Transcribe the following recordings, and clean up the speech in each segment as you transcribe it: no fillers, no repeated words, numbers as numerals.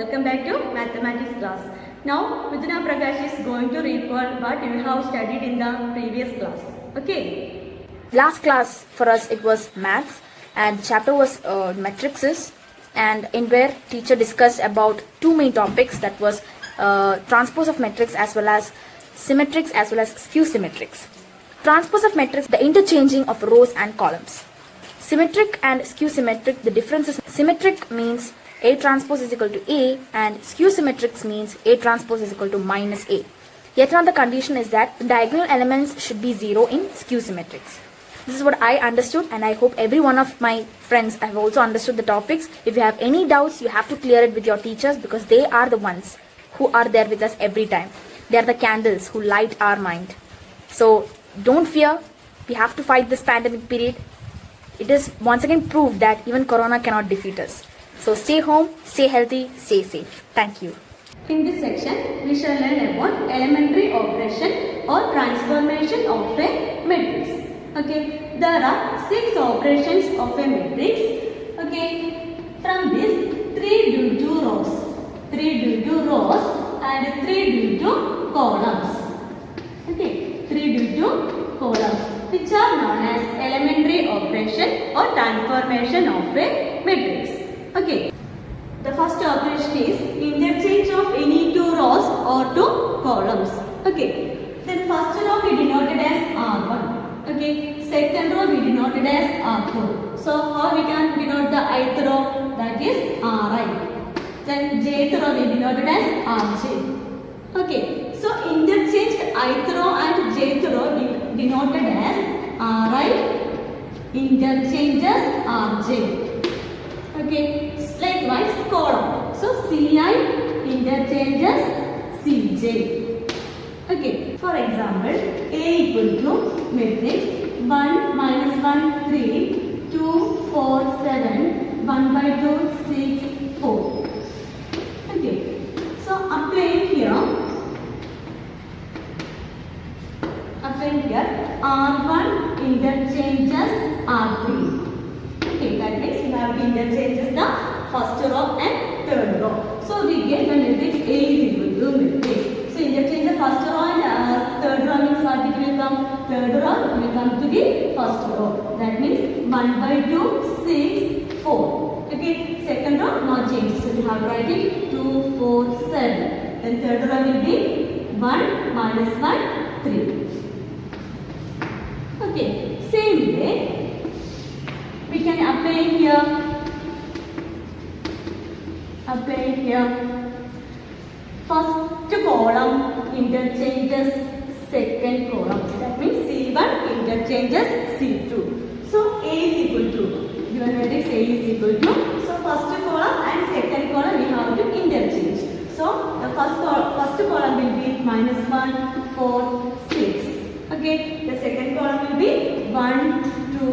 welcome back to mathematics class. Now Mithuna Prakash is going to recall what you have studied in the previous class. Okay. Last class for us it was maths and chapter was matrices, and in where teacher discussed about two main topics, that was transpose of matrix as well as symmetrics as well as skew symmetrics. Transpose of matrix, the interchanging of rows and columns. Symmetric and skew symmetric, the difference is symmetric means A transpose is equal to A and skew symmetric means A transpose is equal to minus A. Yet another condition is that the diagonal elements should be 0 in skew symmetrics. This is what I understood, and I hope every one of my friends have also understood the topics. If you have any doubts, you have to clear it with your teachers, because they are the ones who are there with us every time. They are the candles who light our mind. So don't fear, we have to fight this pandemic period. It is once again proved that even Corona cannot defeat us. So stay home, stay healthy, stay safe. Thank you. In this section, we shall learn about elementary operation or transformation of a matrix. Okay, there are 6 operations of a matrix. Okay, from this 3 due to rows, 3 due to rows and 3 due to columns. Okay, 3 due to columns, which are known as elementary operation or transformation of a matrix. Okay, the first operation is interchange of any 2 rows or 2 columns. Okay, then first row we denoted as R1. Okay, second row we denoted as R2. So how we can denote the ith row? That is Ri. Then jth row we denoted as Rj. Okay, so interchanged ith row and jth row we denoted as Ri interchanges Rj. Okay, likewise column. So Ci interchanges Cj. Okay, for example, A equal to matrix 1 minus 1 3 2 4 7 1 by 2 6 4. Okay, so applying here R1 interchanges R3. Okay, that means we have to interchanges the first row and third row. So we get the matrix A is equal to matrix. So interchange the first row and third row means what it will come? Third row will come to the first row. That means 1 by 2 6 4. Okay, second row no change. So we have to write it 2 4 7. Then third row will be 1 minus 1 3. Okay, same way we can apply here. First column interchanges second column. That means C1 interchanges C2. So A is equal to, given matrix A is equal to. So first column and second column we have to interchange. So the first column will be minus 1 4 6. Okay, the second column will be 1 2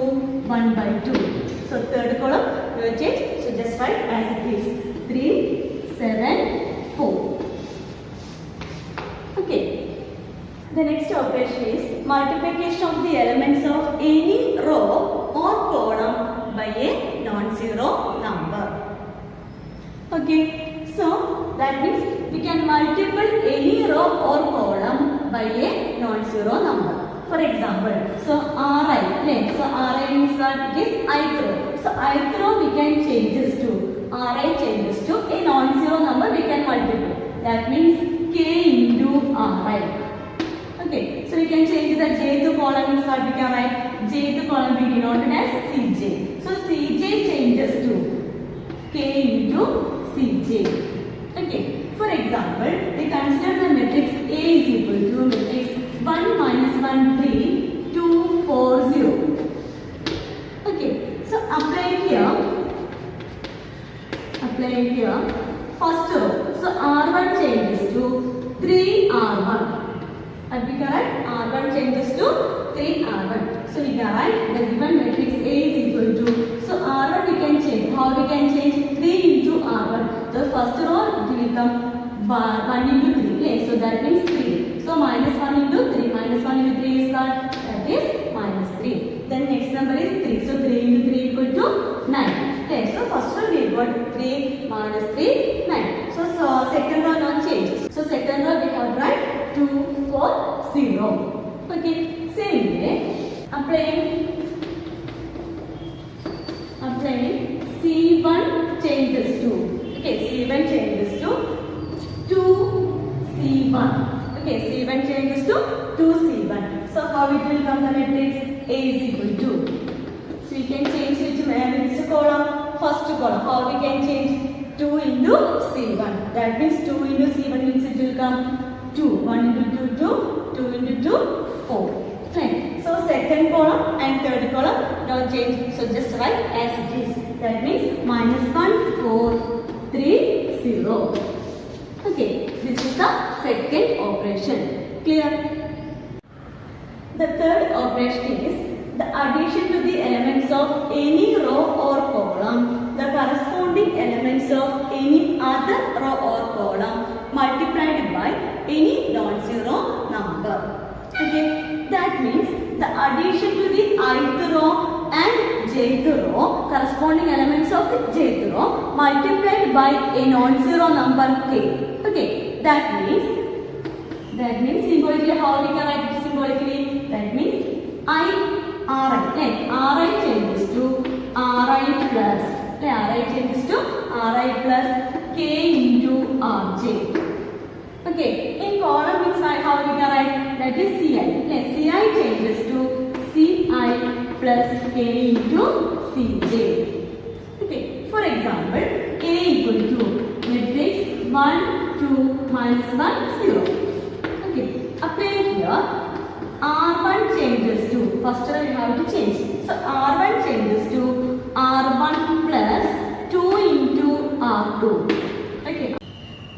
1 by 2. So third column we will change. So just write as it is 3 7 4. Okay, the next operation is multiplication of the elements of any row or column by a non-zero number. Okay, so that means we can multiply any row or column by a non-zero number. For example, so Ri, so Ri means what? It is ith row. So ith row we can change this to, Ri changes to a non-zero number we can multiply. That means K into Ri. Okay, so we can change the jth column means what we can write? Jth column we denoted as Cj. So Cj changes to K into Cj. Okay, for example, we consider the matrix A is equal to matrix 1 minus 1 3 2 4 0. Okay, so apply here first row. So R1 changes to 3R1. And we can write R1 changes to 3R1. So we can write the given matrix A is equal to, so R1 we can change. How we can change? 3 into R1. The first row it will become 1 into 3. Okay? So that means 3. So minus 1 into 3. Minus 1 into 3 is what? That is minus 3. Then next number is 3. So 3 into 3 equal to 9. Okay, so first one we got 3 minus 3, 9. So second row not change. So second row we have write 2, 4, 0. Okay. Same way, applying C1 changes to. Okay, C1 changes to 2C1. Okay, C1 changes to 2C1. So how it will come the matrix? A is equal to. So we can change which column? First column. How we can change? 2 into C1. That means 2 into C1 means it will come 2. 1 into 2, 2. 2 into 2, 4. Right. So second column and third column no change. So just write as it is. That means -1, 4, 3, 0. Okay. This is the second operation. Clear? The third operation is the addition to the elements of any row or column, the corresponding elements of any other row or column multiplied by any non-zero number. Okay. That means the addition to the ith row and jth row, corresponding elements of the jth row multiplied by a non-zero number k. Okay, that means symbolically how we can write it symbolically? That means Ri changes to Ri plus k into Rj. Okay, in column means how we can write? That is Ci. Ci changes to Ci plus k into Cj. Okay, for example, A equal to matrix 1, 2, -1, 0. Okay, apply here. R1 changes to, first we have to change. So R1 changes to R1 plus 2 into R2. Okay.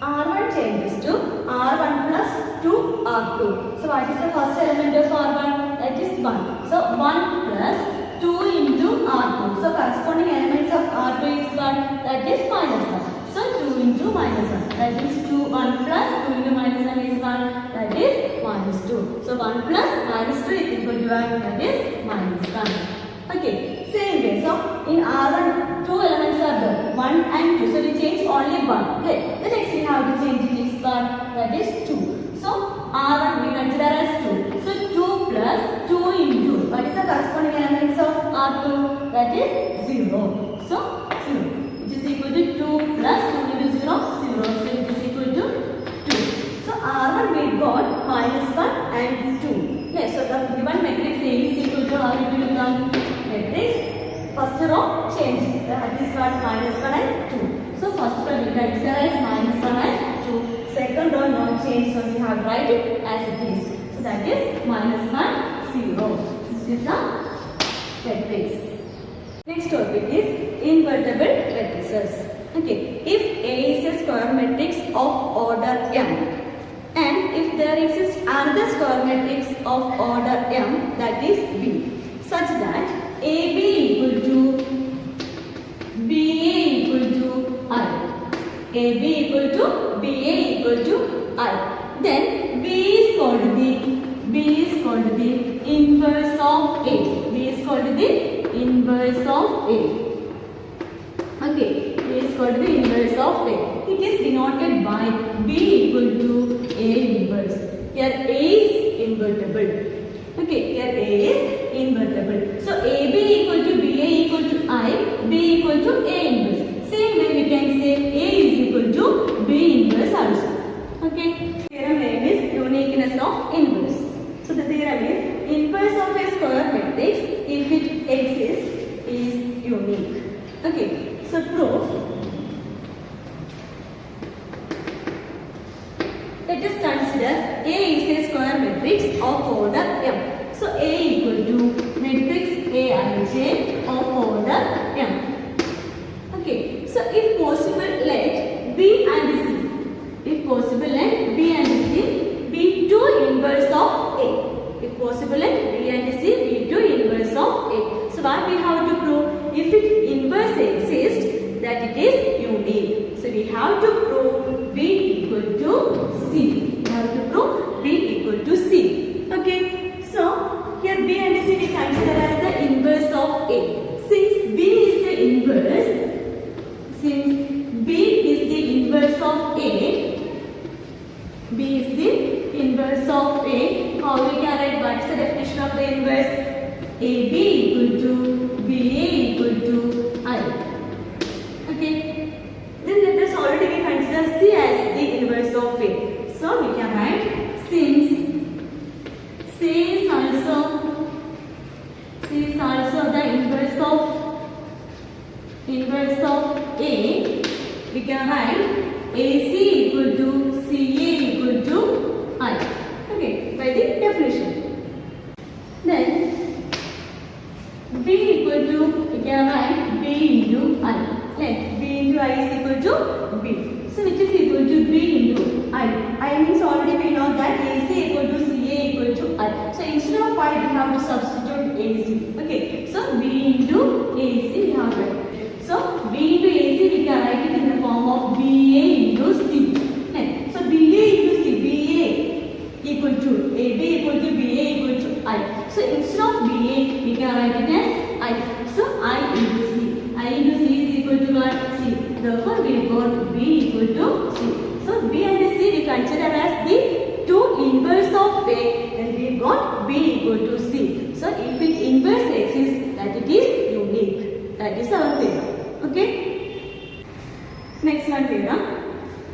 R1 changes to R1 plus 2 R2. So what is the first element of R1? That is 1. So 1 plus 2 into R2. So corresponding elements of R2 is 1. That is -1. So 2 into -1. That is 1 plus 2 into -1 is 1. That is -2. So 1 plus -2 is equal to 1. That is -1. Okay. Same way. So in R1, 2 elements are there. 1 and 2. So we change only 1. Okay. The next we have to change it is 1. That is 2. So R1 we consider as 2. So 2 plus 2 into. What is the corresponding elements of R2? That is 0. So 0. Which is equal to 2 plus 2 into 0. 0. So it is equal to 2. So R1 we got -1 and 2. Okay. So the given matrix A is equal to how it will become? Matrix first row change. That is what? -1 and 2. So first row we consider as -1 and 2. Second row no change. So we have write it as it is. So that is -1, 0. This is the matrix. Next topic is invertible matrices. Okay. If A is a square matrix of order m, and if there exists another square matrix of order m, that is B, such that AB equal to BA equal to I. AB equal to BA equal to I. Then B is called the inverse of A. B is called the inverse of A. Okay, B is called the inverse of A. It is denoted by B equal to A inverse. Here A is invertible. Okay, here A is invertible. So AB equal to BA equal to I, B equal to A inverse. Same way we can say A is equal to B inverse also. Okay, theorem name is uniqueness of inverse. So the theorem is inverse of a square matrix, if it exists, is unique. Okay, so proof. Let us consider A is a square matrix of order m. So A equal to matrix Aij of order m. Okay, so if possible let B and C, if possible let B and C be 2 inverse of A. If possible let B and C be 2 inverse of A. So what we have to prove? If it inverse exists, that it is unique. So we have to prove B equal to C. We have to prove B equal to C. Okay. So here B and C we consider as the inverse of A. Since B is the inverse of AB equal to BA equal to I. Okay. Then let us already we consider C as the inverse of A. So we can write since C is also the inverse of A, we can write AC equal to CA equal to I. Okay, by the definition. Then B equal to, we can write B into I. Let B into I is equal to B. So which is equal to B into I. I means already we know that AC equal to CA equal to I. So instead of I we have to substitute AC. Okay. So B into AC we have to write. So B into AC we can write it in the form of BA into C. Okay. So BA into C, BA equal to AB equal to BA equal to I. So instead of BA we can write it as I. So I into C. I into C is equal to what? C. Therefore we got B equal to C. So B and C we consider as the two inverse of A, then we got B equal to C. So if it inverse exists, that it is unique. That is our theorem. Okay. Next one theorem.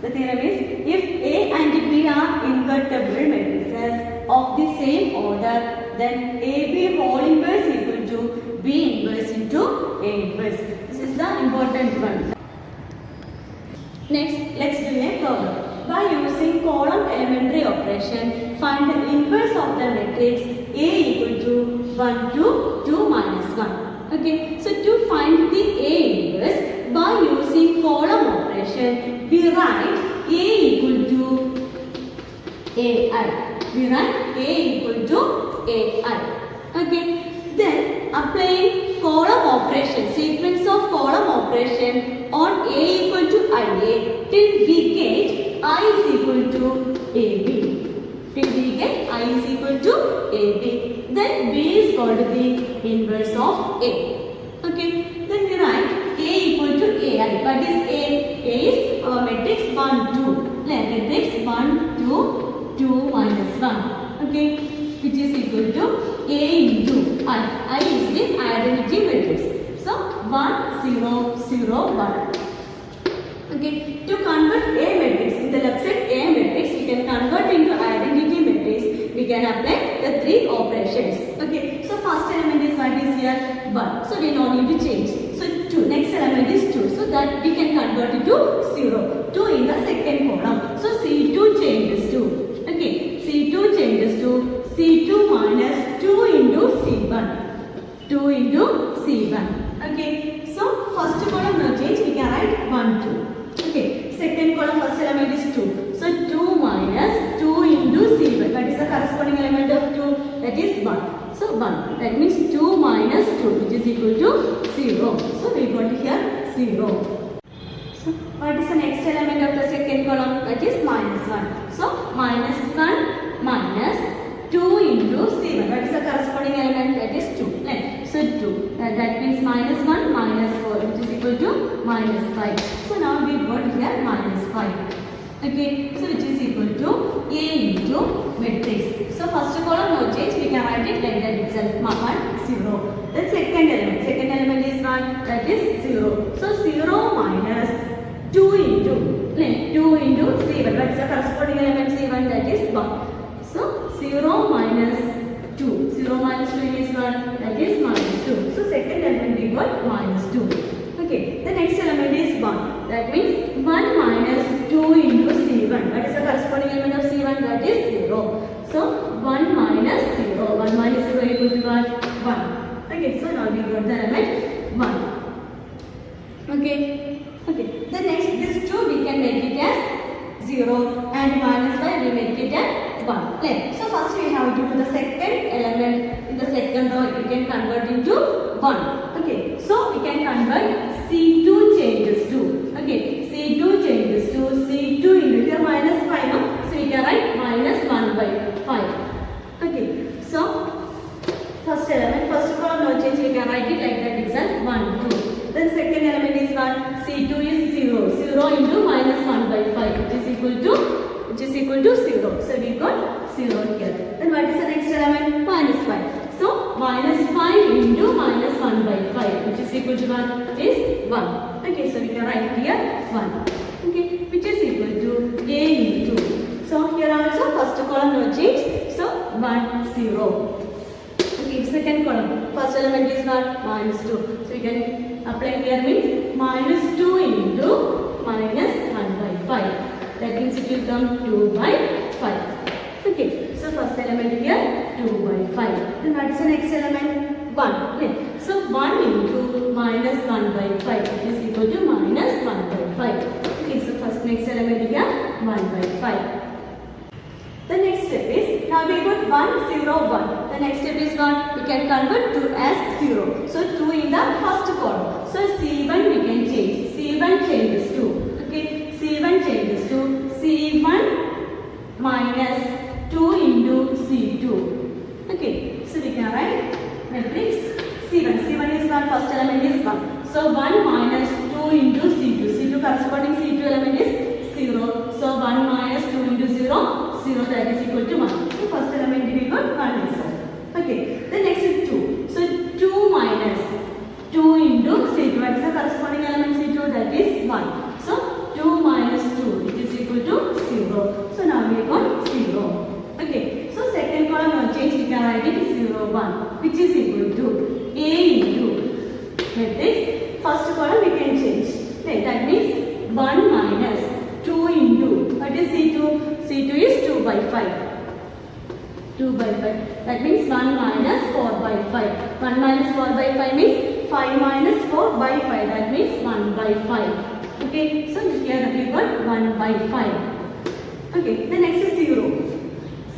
The theorem is if A and B are invertible matrices of the same order, then AB whole inverse equal to B inverse into A inverse. This is the important one. Next, let's do a problem. By using column elementary operation, find the inverse of the matrix A equal to 1 to 2 minus 1. Okay, so to find the A inverse, by using column operation, we write A equal to AI. We write A equal to AI. Okay, then applying column operation, sequence of column operation on A equal to IA till we get I is equal to AB. Till we get I is equal to AB. Then B is called the inverse of A. Okay. Then we write A equal to AI. What is A? A is our matrix 1, 2. Matrix 1, 2, 2 minus 1. Okay. Which is equal to A into I. I is the identity matrix. So 1, 0, 0, 1. Okay, to convert A matrix, in the left side A matrix, we can convert into identity matrix. We can apply the three operations. Okay, so first element is what is here? 1. So we don't need to change. So 2. Next element is 2. So that we can convert it to 0. 2 in the second column. So C2 changes to. Okay, C2 changes to C2 minus 2 into C1. 2 into C1. Okay, so first column no change. We can write 1, 2. Okay, second column first element is 2. So 2 minus 2 into C1. That is the corresponding element of 2. That is 1. So 1. That means 2 minus 2 which is equal to 0. So we got here 0. So what is the next element of the second column? That is minus 1. So minus 1 minus 2 into C1. That is the corresponding element. That is 2. Right? So 2. That means minus 1 minus 4 which is equal to minus 5. So now we got here minus 5. Okay. So which is equal to A into matrix. So first column no change. We can write it like that itself. 1, 0. Then second element. Second element is 1. That is 0. So 0 minus 2 into 2 into C1. What is the corresponding element C1? That is 1. So 0 minus 2. 0 minus 2 is 1. That is minus 2. So second element we got minus 2. Okay. The next element is 1. That means 1 minus 2 into C1. What is the corresponding element of C1? That is 0. So 1 minus 0. 1 minus 0 equal to what? 1. Okay. So now we got the element 1. Okay. Okay. The next this 2 we can make it as 0 and minus 5 we make it as 1. So first we have to do the second element in the second row. We can convert into 1. Okay. So we can convert C2 changes to. Okay. C2 changes to C2 into here minus 5. No? So we can write minus 1 by 5. Okay. So first element, first column no change. We can write it like that itself. 1, 2. Then second element is what? C2 is 0. 0 into minus 1 by 5 which is equal to 0. So we got 0 here. Then what is the next element? Minus 5. So minus 5 into minus 1 by 5, which is equal to what? Is 1. Okay, so we can write here 1. Okay, which is equal to A into 2. So here also first column no change. So 1, 0. Okay, second column. First element is what? Minus 2. So we can apply here means minus 2 into minus 1 by 5. That means it will come 2 by 5. Okay, so first element here 2 by 5. Then what is the next element? 1. Okay, so 1 into minus 1 by 5, which is equal to minus 1 by 5. Okay, so first next element here 1 by 5. The next step is, now we got 1, 0, 1. The next step is what? We can convert 2 as 0. So 2 in the first column. So C1 we can change. C1 changes to, okay, C1 changes to C1 minus 2 into C2. Okay, so we can write matrix C1. C1 is what? First element is 1. So 1 minus 2 into C2. C2 corresponding C2 element is 0. So 1 minus 2 into 0. 0, that is equal to 1. So first element we got 1 answer. Okay, the next is 2. So 2 minus 2 into C2. What is the corresponding element C2? That is 1. So 2 minus 2, it is equal to 0. So now we got 0. Okay, so second column no change, we can write it 0, 1, which is equal to A into matrix. First column we can change. Okay, that means 1 minus 2 into, what is C2? C2 is 2 by 5. 2 by 5. That means 1 minus 4 by 5. 1 minus 4 by 5 means 5 minus 4 by 5. That means 1 by 5. Okay, so here we got 1 by 5. Okay, the next is 0.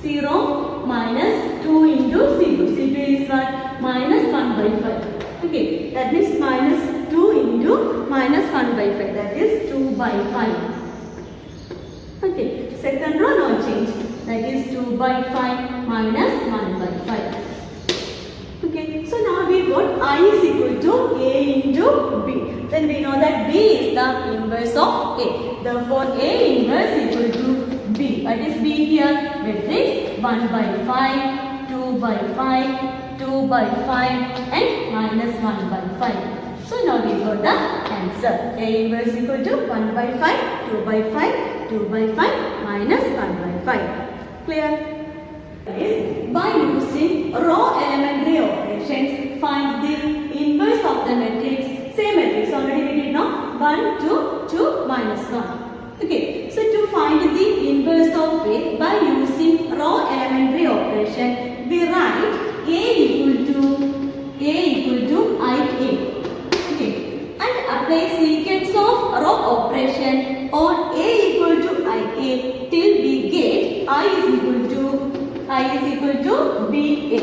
0 minus 2 into C2. C2 is what? Minus 1 by 5. Okay, that means minus 2 into minus 1 by 5. That is 2 by 5. Okay, second row no change. That is 2 by 5 minus 1 by 5. Okay, so now we got I is equal to A into B. Then we know that B is the inverse of A. Therefore, A inverse equal to B. What is B here? Matrix 1 by 5, 2 by 5, 2 by 5 and minus 1 by 5. So now we got the answer. A inverse equal to 1 by 5, 2 by 5, 2 by 5 minus 1 by 5. Clear? Is by using row elementary operations, find the inverse of the matrix. Same matrix already we did know. 1, 2, 2 minus 1. Okay, so to find the inverse of A by using row elementary operation, we write A equal to IA. Okay, and apply sequence of row operation on A equal to IA till we get I is equal to BA.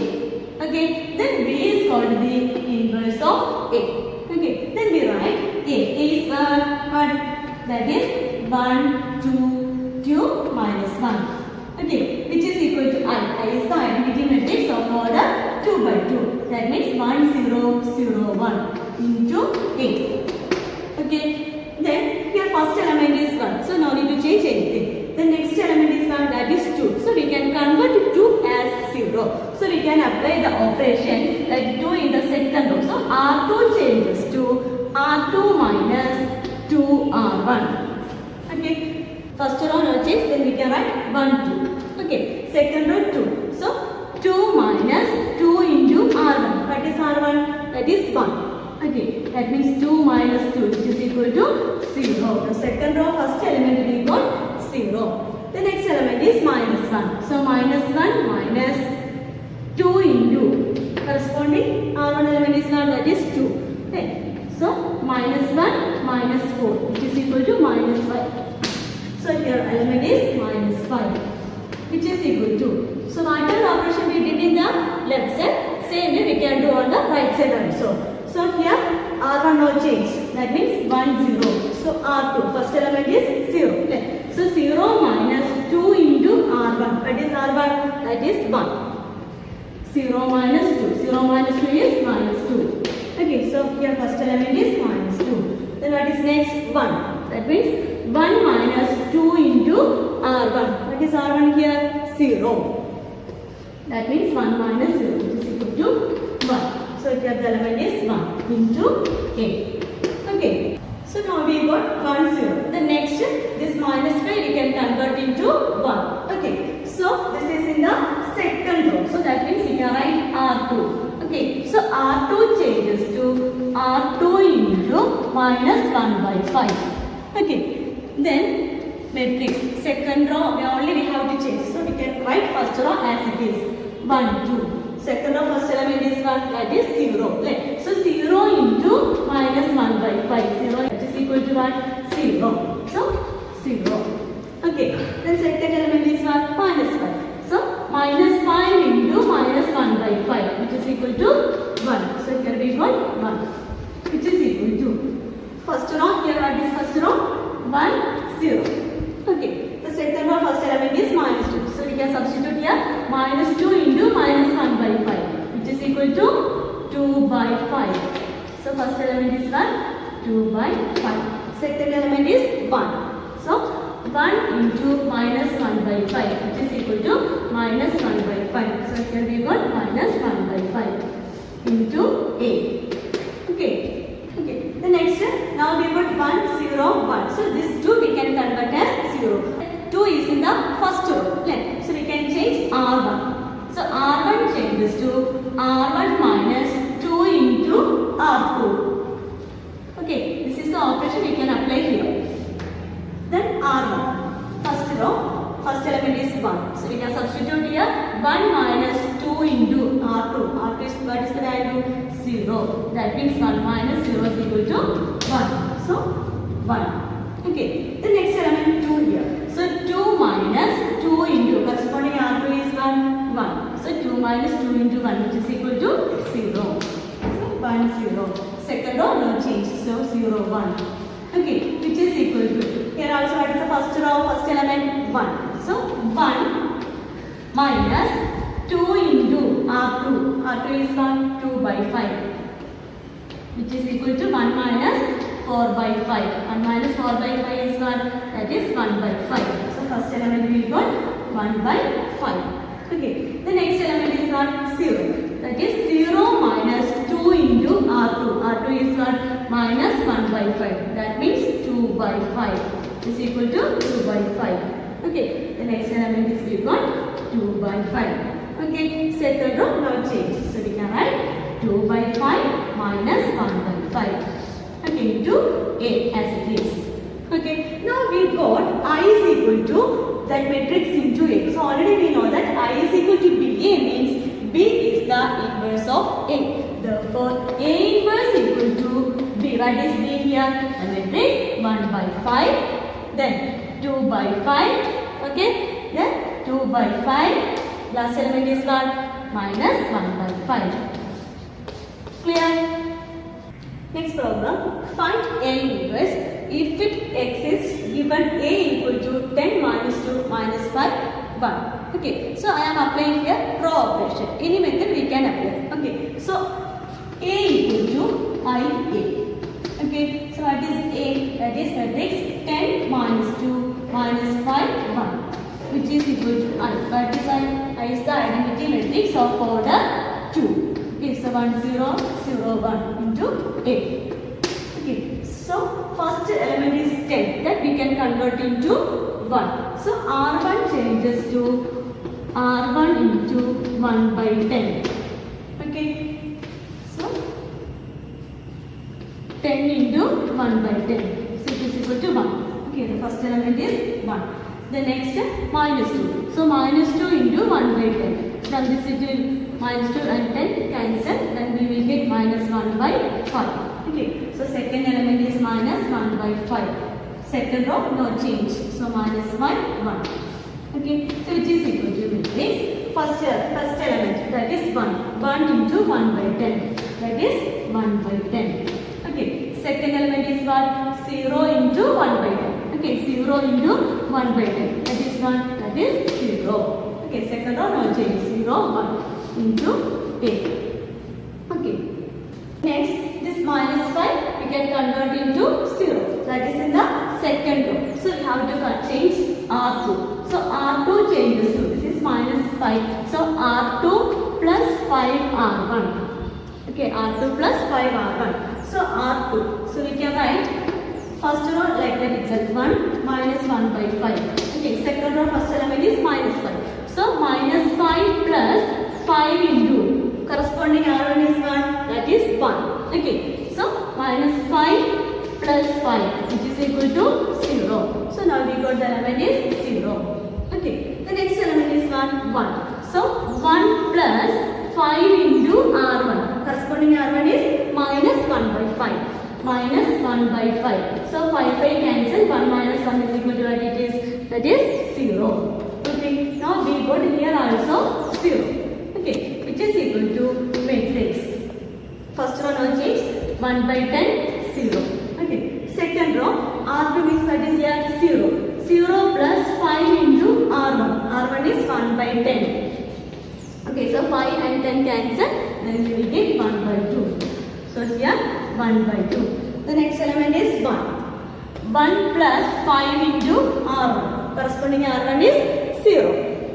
Okay, then B is called the inverse of A. Okay, then we write A is what? That is 1, 2, 2 minus 1. Okay, which is equal to I. I is the identity matrix of order 2 by 2. That means 1, 0, 0, 1 into A. Okay, then here first element is 1. So no need to change anything. The next element is 1, that is 2. So we can convert 2 as 0. So we can apply the operation like 2 in the second row. So R2 changes to R2 minus 2R1. Okay, first row no change, then we can write 1, 2. Okay, second row 2. So 2 minus 2 into R1. What is R1? That is 1. Okay, that means 2 minus 2, which is equal to 0. The second row first element we got 0. The next element is minus 1. So minus 1 minus 2 into corresponding R1 element is not, that is 2. Okay, so minus 1 minus 4, which is equal to minus 5. So here element is minus 5, which is equal to. So whatever operation we did in the left side, same way we can do on the right side also. So here R1 no change, that means 1, 0. So R2, first element is 0. Okay. So 0 minus 2 into R1. What is R1? That is 1. 0 minus 2. 0 minus 2 is minus 2. Okay, so here first element is minus 2. Then what is next? 1. That means 1 minus 2 into R1. What is R1 here? 0. That means 1 minus 0, which is equal to So here the element is 1 into A. Okay. So now we got 1, 0. The next, this minus 5 we can convert into 1. Okay. So this is in the second row. So that means we can write R2. Okay. So R2 changes to R2 into minus 1 by 5. Okay. Then matrix. Second row we have to change. So we can write first row as it is. 1, 2. Second row first element is 1, that is 0. Okay. So 0 into minus 1 by 5. 0 that is equal to what? 0. So 0. Okay. Then second element is what? Minus 5. So minus 5 into minus 1 by 5 which is equal to 1. So here we got 1 which is equal to first row. Here what is first row? 1, 0. Okay. The second row first element is minus 2. So we can substitute here minus 2 into minus 1 by 5 which is equal to 2 by 5. So first element is 1, 2 by 5. Second element is 1. So 1 into minus 1 by 5 which is equal to minus 1 by 5. So here we got minus 1 by 5 into A. Okay. Okay. The next, now we got 1, 0, 1. So this 2 we can convert as 0. 2 is in the first row. So we can change R1. So R1 changes to R1 minus 2 into R2. Okay, this is the operation we can apply here. Then R1. First row, first element is 1. So we can substitute here 1 minus 2 into R2. R2 is what is the value? 0. That means 1 minus 0 is equal to 1. So 1. Okay. The next element 2 here. So 2 minus 2 into corresponding R2 is 1. So 2 minus 2 into 1 which is equal to 0. So 1, 0. Second row no change. So 0, 1. Okay. Which is equal to. Here also what is the first row? First element 1. So 1 minus 2 into R2. R2 is 1, 2 by 5. Which is equal to 1 minus 4 by 5. 1 minus 4 by 5 is 1. That is 1 by 5. So first element we got 1 by 5. Okay. The next element is what? 0. That is 0 minus 2 into R2. R2 is what? Minus 1 by 5. That means 2 by 5 is equal to 2 by 5. Okay. The next element is we got 2 by 5. Okay. Second row no change. So we can write 2 by 5 minus 1 by 5. Okay, into A as it is. Okay, now we got I is equal to that matrix into A. So already we know that I is equal to B. A means B is the inverse of A. Therefore, A inverse equal to B. What is B here? The matrix 1 by 5, then 2 by 5. Okay, then 2 by 5. Last element is what? Minus 1 by 5. Clear? Next problem, find A inverse if it exists given A equal to 10 minus 2 minus 5, 1. Okay, so I am applying here row operation. Any method we can apply. Okay, so A equal to IA. Okay, so what is A? That is matrix 10 minus 2 minus 5, 1. Which is equal to I. What is I? I is the identity matrix of order 2. Okay, so 1, 0, 0, 1 into A. Okay, so first element is 10. That we can convert into 1. So R1 changes to R1 into 1 by 10. Okay, so 10 into 1 by 10. So it is equal to 1. Okay, the first element is 1. The next minus 2. So minus 2 into 1 by 10. From this it will minus 2 and 10 cancel, then we will get minus 1 by 5. Okay, so second element is minus 1 by 5. Second row no change, so minus 1, 1. Okay, so which is equal to matrix first element, that is 1. 1 into 1 by 10, that is 1 by 10. Okay, second element is what? 0 into 1 by 10. Okay, 0 into 1 by 10, that is 1, that is 0. Okay, second row no change, 0, 1 into A. Okay. Next, this minus 5 we can convert into 0. That is in the second row. So we have to change R2. So R2 changes to, this is minus 5. So R2 plus 5 R1. Okay, R2 plus 5R1. So R2. So we can write first row like that itself, 1 minus 1 by 5. Okay, second row first element is minus 5. So minus 5 plus 5 into corresponding R1 is 1, that is 1. Okay, so minus 5 plus 5 which is equal to 0. So now we got the element is 0. Okay, the next element is 1, 1. So 1 plus 5 into R1. Corresponding R1 is minus 1 by 5. Minus 1 by 5. So 5 cancel. 1 minus 1 is equal to what it is? That is 0. Okay. Now we got here also 0. Okay. Which is equal to matrix. First row no change. 1 by 10, 0. Okay. Second row, R2 means what is here? 0. 0 plus 5 into R1. R1 is 1 by 10. Okay, so 5 and 10 cancel, then we will get 1 by 2. So here 1 by 2. The next element is 1. 1 plus 5 into R1. Corresponding R1 is 0.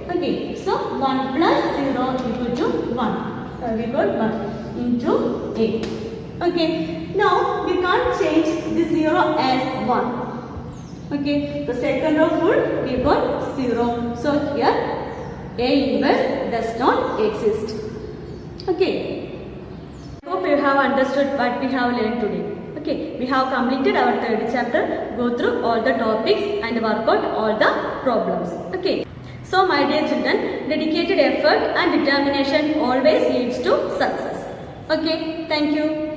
Okay, so 1 plus 0 equal to 1. So we got 1 into 8. Okay, now we can't change the 0 as 1. Okay, the second row full we got 0. So here A inverse does not exist. Okay. Hope you have understood what we have learned today. Okay. We have completed our third chapter. Go through all the topics and work out all the problems. Okay. So my dear children, dedicated effort and determination always leads to success. Okay. Thank you.